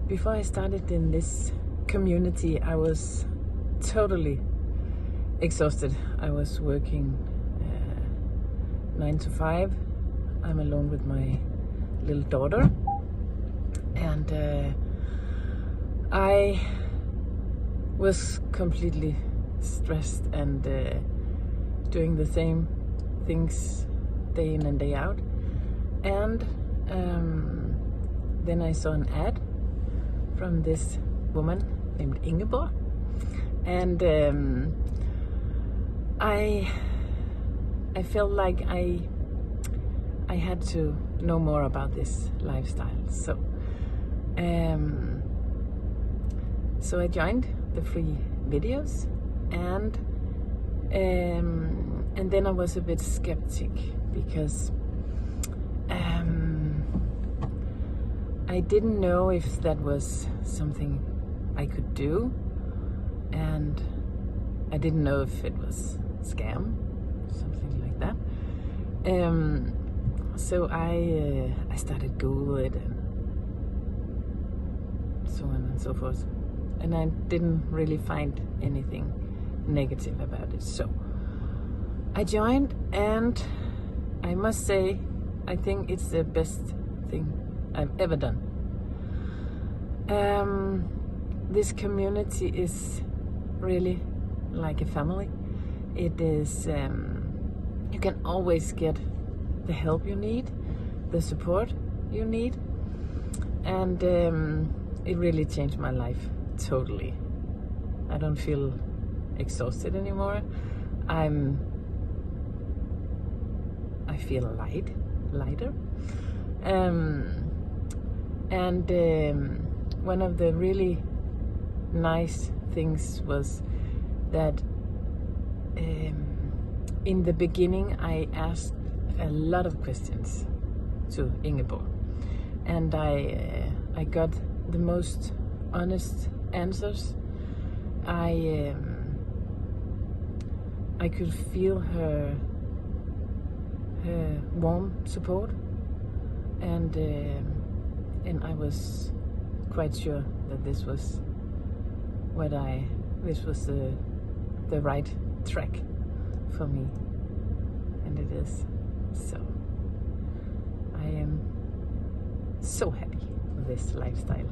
Before I started in this community, I was totally exhausted. I was working 9 to 5. I'm alone with my little daughter, and I was completely stressed and doing the same things day in and day out. And then I saw an ad from this woman named Ingeborg, and I felt like I had to know more about this lifestyle. So I joined the free videos, and then I was a bit skeptic because I didn't know if that was something I could do, and I didn't know if it was a scam, something like that. So I started Google it and so on and so forth, and I didn't really find anything negative about it. So I joined, and I must say, I think it's the best thing I've ever done. This community is really like a family. It is, you can always get the help you need, the support you need, and it really changed my life totally. I don't feel exhausted anymore. I feel lighter. And one of the really nice things was that in the beginning I asked a lot of questions to Ingeborg, and I got the most honest answers. I could feel her warm support, and I was quite sure that this was the right track for me, and it is. So I am so happy with this lifestyle.